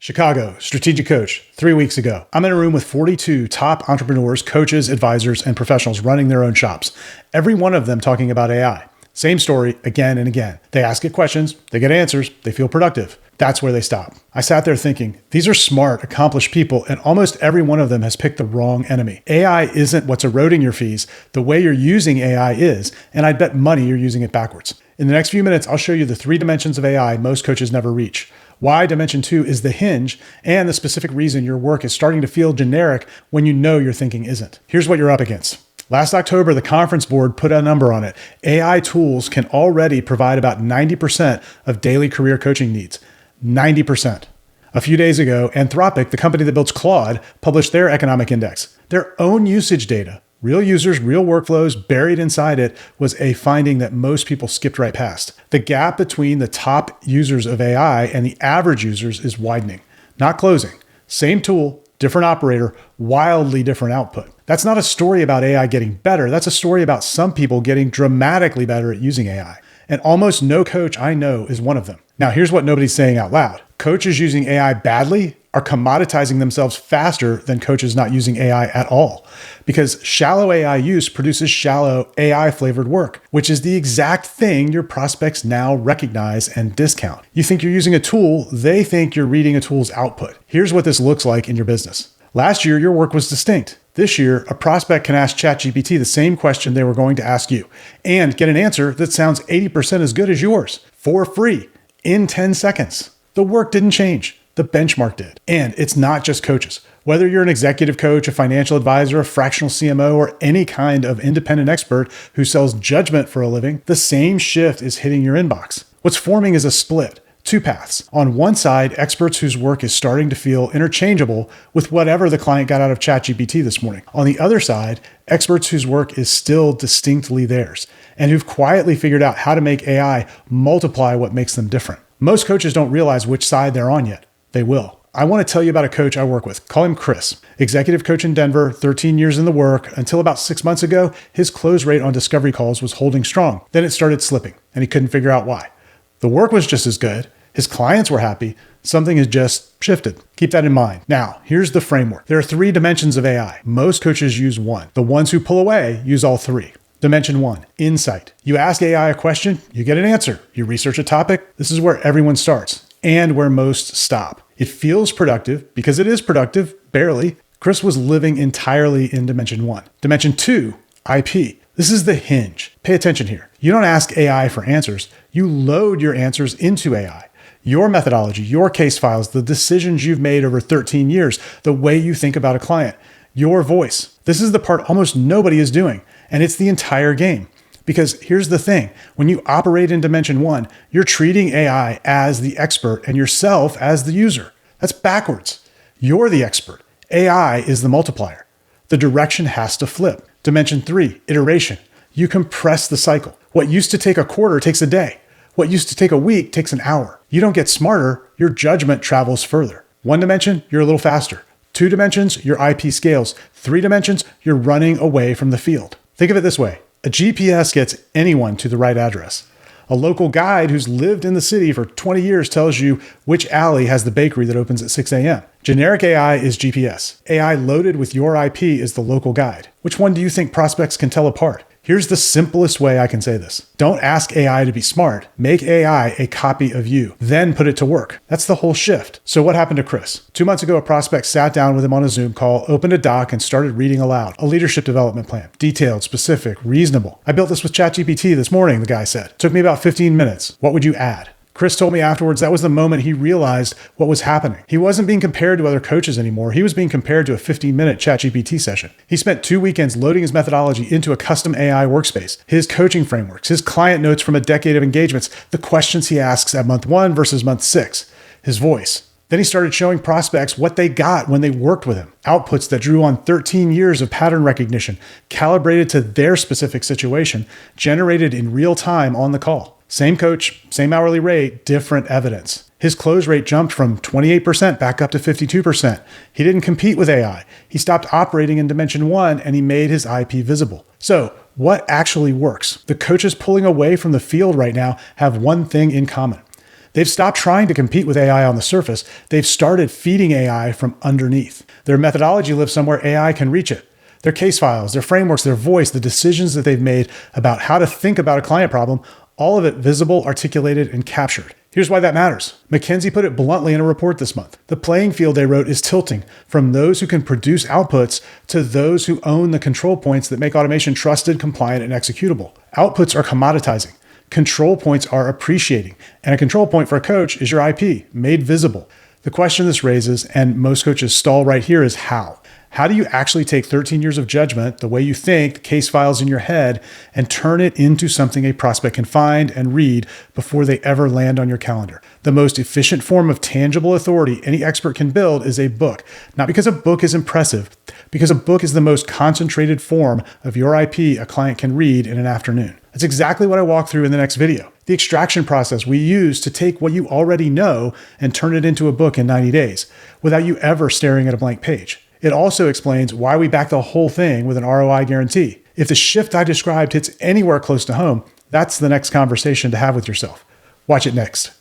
Chicago, strategic coach, 3 weeks ago. I'm in a room with 42 top entrepreneurs, coaches, advisors, and professionals running their own shops. Every one of them talking about AI. Same story again and again. They ask it questions, they get answers, they feel productive. That's where they stop. I sat there thinking, these are smart, accomplished people, and almost every one of them has picked the wrong enemy. AI isn't what's eroding your fees. The way you're using AI is, and I'd bet money you're using it backwards. In the next few minutes, I'll show you the 3 dimensions of AI most coaches never reach. Why dimension 2 is the hinge, and the specific reason your work is starting to feel generic when you know your thinking isn't. Here's what you're up against. Last October, the conference board put a number on it. AI tools can already provide about 90% of daily career coaching needs. 90%. A few days ago, Anthropic, the company that builds Claude, published their economic index. Their own usage data, real users, real workflows buried inside it, was a finding that most people skipped right past. The gap between the top users of AI and the average users is widening, not closing. Same tool, different operator, wildly different output. That's not a story about AI getting better. That's a story about some people getting dramatically better at using AI. And almost no coach I know is one of them. Now, here's what nobody's saying out loud. Coaches using AI badly are commoditizing themselves faster than coaches not using AI at all. Because shallow AI use produces shallow AI flavored work, which is the exact thing your prospects now recognize and discount. You think you're using a tool, they think you're reading a tool's output. Here's what this looks like in your business. Last year, your work was distinct. This year, a prospect can ask ChatGPT the same question they were going to ask you and get an answer that sounds 80% as good as yours for free in 10 seconds. The work didn't change. The benchmark did. And it's not just coaches. Whether you're an executive coach, a financial advisor, a fractional CMO, or any kind of independent expert who sells judgment for a living, the same shift is hitting your inbox. What's forming is a split. 2 paths. On one side, experts whose work is starting to feel interchangeable with whatever the client got out of ChatGPT this morning. On the other side, experts whose work is still distinctly theirs and who've quietly figured out how to make AI multiply what makes them different. Most coaches don't realize which side they're on yet. They will. I want to tell you about a coach I work with. Call him Chris. Executive coach in Denver, 13 years in the work. Until about 6 months ago, his close rate on discovery calls was holding strong. Then it started slipping, and he couldn't figure out why. The work was just as good. His clients were happy. Something has just shifted. Keep that in mind. Now, here's the framework. There are 3 dimensions of AI. Most coaches use one. The ones who pull away use all 3. Dimension 1, insight. You ask AI a question, you get an answer. You research a topic. This is where everyone starts and where most stop. It feels productive because it is productive, barely. Chris was living entirely in Dimension 1. Dimension 2, IP. This is the hinge. Pay attention here. You don't ask AI for answers. You load your answers into AI. Your methodology, your case files, the decisions you've made over 13 years, the way you think about a client, your voice. This is the part almost nobody is doing, and it's the entire game. Because here's the thing, when you operate in Dimension 1, you're treating AI as the expert and yourself as the user. That's backwards. You're the expert. AI is the multiplier. The direction has to flip. Dimension 3, iteration. You compress the cycle. What used to take a quarter takes a day. What used to take a week takes an hour. You don't get smarter, your judgment travels further. 1 dimension, you're a little faster. 2 dimensions, your IP scales. 3 dimensions, you're running away from the field. Think of it this way. A GPS gets anyone to the right address. A local guide who's lived in the city for 20 years tells you which alley has the bakery that opens at 6 a.m. Generic AI is GPS. AI loaded with your IP is the local guide. Which one do you think prospects can tell apart? Here's the simplest way I can say this. Don't ask AI to be smart. Make AI a copy of you, then put it to work. That's the whole shift. So what happened to Chris? 2 months ago, a prospect sat down with him on a Zoom call, opened a doc, and started reading aloud. A leadership development plan. Detailed, specific, reasonable. I built this with ChatGPT this morning, the guy said. Took me about 15 minutes. What would you add? Chris told me afterwards that was the moment he realized what was happening. He wasn't being compared to other coaches anymore. He was being compared to a 15-minute ChatGPT session. He spent 2 weekends loading his methodology into a custom AI workspace, his coaching frameworks, his client notes from a decade of engagements, the questions he asks at month 1 versus month 6, his voice. Then he started showing prospects what they got when they worked with him. Outputs that drew on 13 years of pattern recognition, calibrated to their specific situation, generated in real time on the call. Same coach, same hourly rate, different evidence. His close rate jumped from 28% back up to 52%. He didn't compete with AI. He stopped operating in Dimension 1 and he made his IP visible. So, what actually works? The coaches pulling away from the field right now have one thing in common. They've stopped trying to compete with AI on the surface. They've started feeding AI from underneath. Their methodology lives somewhere AI can reach it. Their case files, their frameworks, their voice, the decisions that they've made about how to think about a client problem, all of it visible, articulated, and captured. Here's why that matters. McKinsey put it bluntly in a report this month. The playing field, they wrote, is tilting from those who can produce outputs to those who own the control points that make automation trusted, compliant, and executable. Outputs are commoditizing. Control points are appreciating. And a control point for a coach is your IP, made visible. The question this raises, and most coaches stall right here, is how? How do you actually take 13 years of judgment, the way you think, the case files in your head, and turn it into something a prospect can find and read before they ever land on your calendar? The most efficient form of tangible authority any expert can build is a book. Not because a book is impressive, because a book is the most concentrated form of your IP a client can read in an afternoon. That's exactly what I walk through in the next video. The extraction process we use to take what you already know and turn it into a book in 90 days without you ever staring at a blank page. It also explains why we back the whole thing with an ROI guarantee. If the shift I described hits anywhere close to home, that's the next conversation to have with yourself. Watch it next.